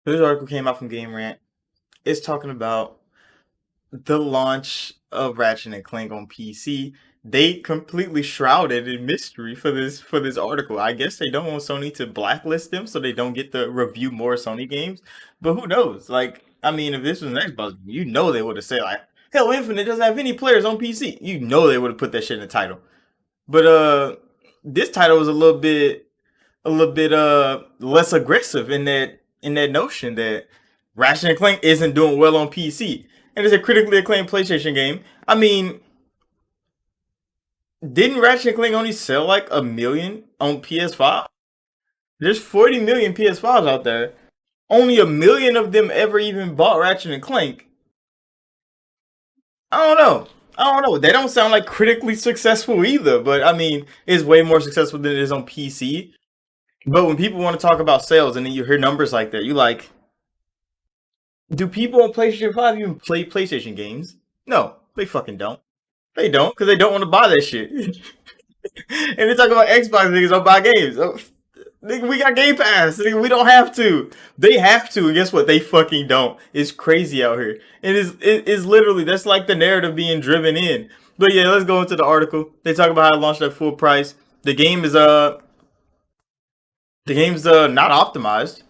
This article came out from Game Rant. It's talking about the launch of Ratchet and Clank on PC. They completely shrouded in mystery for this article. I guess they don't want Sony to blacklist them so they don't get to review more Sony games. But who knows? Like, I mean, if this was an Xbox, you know they would have said like, "Hell, Infinite doesn't have any players on PC." You know they would have put that shit in the title. But this title was a little bit less aggressive in that notion that Ratchet and Clank isn't doing well on PC. And it's a critically acclaimed PlayStation game. I mean, didn't Ratchet and Clank only sell like a million on PS5? There's 40 million PS5s out there. Only a million of them ever even bought Ratchet and Clank. I don't know. I don't know. They don't sound like critically successful either, but I mean, it's way more successful than it is on PC. But when people want to talk about sales and then you hear numbers like that, you like, do people on PlayStation 5 even play PlayStation games? No, they fucking don't. They don't, because they don't want to buy that shit. And they talk about Xbox niggas don't buy games. Oh, nigga, we got Game Pass. Nigga, we don't have to. They have to, and guess what? They fucking don't. It's crazy out here. It is literally, that's like the narrative being driven in. But yeah, let's go into the article. They talk about how it launched at full price. The game is not optimized.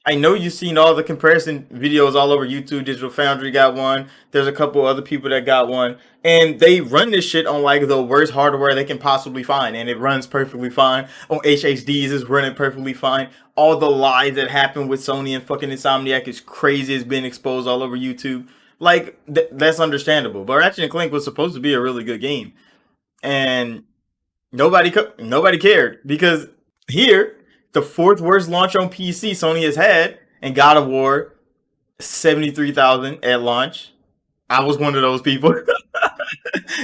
I know you've seen all the comparison videos all over YouTube. Digital Foundry got one. There's a couple other people that got one. And they run this shit on like the worst hardware they can possibly find. And it runs perfectly fine. On HHDs, it's running perfectly fine. All the lies that happen with Sony and fucking Insomniac is crazy. It's been exposed all over YouTube. Like, that's understandable. But Ratchet and Clank was supposed to be a really good game. And nobody cared because here the fourth worst launch on PC Sony has had, and God of War 73,000 at launch. I was one of those people.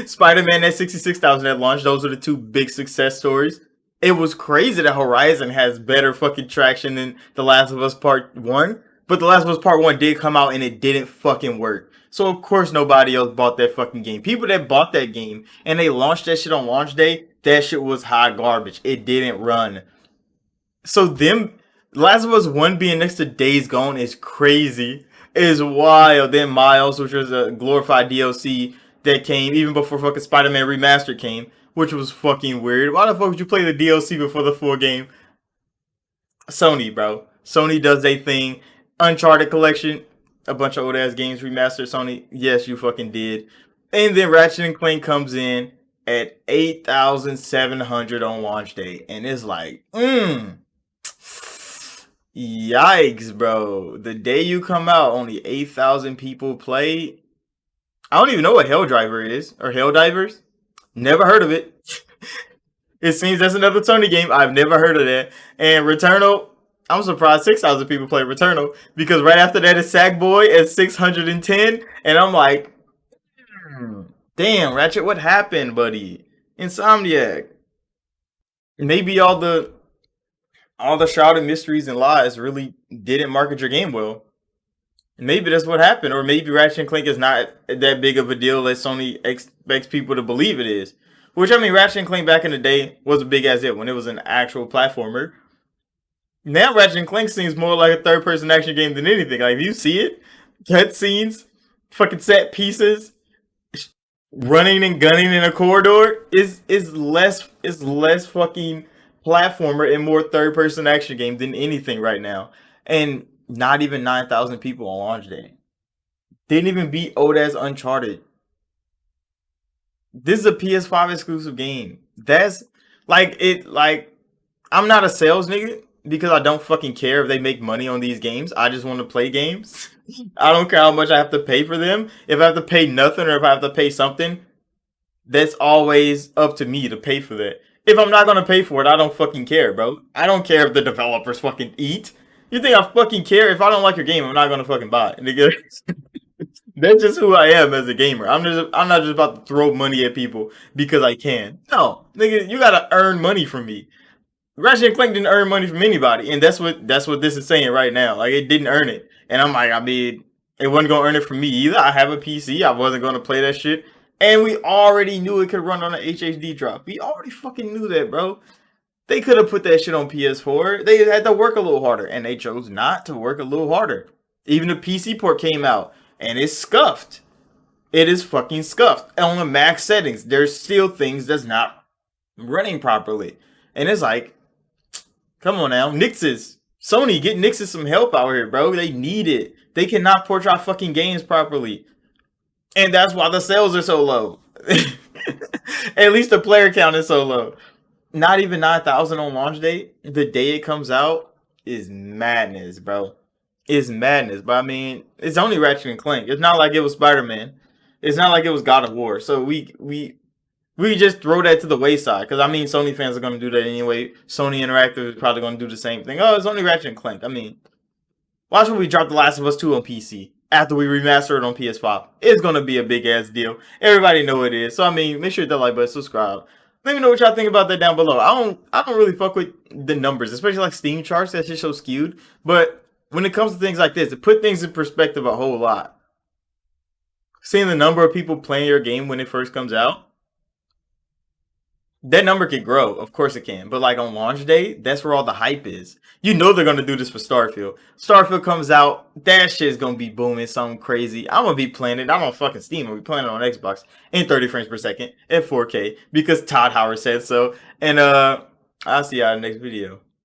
Spider-Man at 66,000 at launch. Those are the two big success stories. It was crazy that Horizon has better fucking traction than The Last of Us Part 1, but The Last of Us Part 1 did come out and it didn't fucking work. So of course nobody else bought that fucking game. People that bought that game and they launched that shit on launch day, that shit was hot garbage. It didn't run. So them Last of Us One being next to Days Gone is crazy. Is wild. Then Miles, which was a glorified DLC that came even before fucking Spider-Man Remastered came, which was fucking weird. Why the fuck would you play the DLC before the full game? Sony, bro. Sony does their thing. Uncharted collection, a bunch of old ass games remastered. Sony, yes, you fucking did. And then Ratchet and Clank comes in at 8,700 on launch day, and it's like, yikes, bro. The day you come out, only 8,000 people play. I don't even know what Helldriver is, or Helldivers. Never heard of it. It seems that's another Sony game. I've never heard of that. And Returnal, I'm surprised 6,000 people play Returnal, because right after that is Sackboy at 610. And I'm like, damn, Ratchet, what happened, buddy? Insomniac. Maybe all the shrouded mysteries and lies really didn't market your game well. Maybe that's what happened, or maybe Ratchet and Clank is not that big of a deal as Sony expects people to believe it is. Which, I mean, Ratchet and Clank back in the day was a big as it when it was an actual platformer. Now Ratchet and Clank seems more like a third-person action game than anything. Like, if you see it, cutscenes, fucking set pieces, running and gunning in a corridor is less fucking platformer and more third person action game than anything right now. And not even 9,000 people on launch day. Didn't even beat old ass Uncharted. This is a PS5 exclusive game. That's like I'm not a sales nigga because I don't fucking care if they make money on these games. I just want to play games. I don't care how much I have to pay for them. If I have to pay nothing or if I have to pay something, that's always up to me to pay for that. If I'm not gonna pay for it, I don't fucking care, bro. I don't care if the developers fucking eat. You think I fucking care? If I don't like your game, I'm not gonna fucking buy it, nigga. That's just who I am as a gamer. I'm not just about to throw money at people because I can. No, nigga, you gotta earn money from me. Ratchet and Clank didn't earn money from anybody, and that's what this is saying right now. Like, it didn't earn it, and I'm like, I mean, it wasn't gonna earn it from me either. I have a PC. I wasn't gonna play that shit, and we already knew it could run on an HHD drop. We already fucking knew that, bro. They could have put that shit on PS4. They had to work a little harder, and they chose not to work a little harder. Even the PC port came out, and it's scuffed. It is fucking scuffed. On the max settings, there's still things that's not running properly. And it's like, come on now. Nixes. Sony, get Nixes some help out here, bro. They need it. They cannot port out fucking games properly. And that's why the sales are so low. At least the player count is so low. Not even 9,000 on launch date. The day it comes out is madness, bro. It's madness. But I mean, it's only Ratchet and Clank. It's not like it was Spider-Man. It's not like it was God of War. So we just throw that to the wayside. Because I mean, Sony fans are going to do that anyway. Sony Interactive is probably going to do the same thing. Oh, it's only Ratchet and Clank. I mean, watch when we drop The Last of Us 2 on PC after we remaster it on PS5. It's going to be a big ass deal. Everybody know it is. So I mean, make sure to hit that like button, subscribe. Let me know what y'all think about that down below. I don't really fuck with the numbers, especially like Steam charts. That's just so skewed. But when it comes to things like this, it put things in perspective a whole lot. Seeing the number of people playing your game when it first comes out, that number can grow. Of course it can. But like on launch day, that's where all the hype is. You know they're gonna do this for Starfield. Starfield comes out, that shit is gonna be booming, something crazy. I'm gonna be playing it. I'm on fucking Steam. I'll be playing it on Xbox in 30 frames per second at 4K because Todd Howard said so. And I'll see y'all in the next video.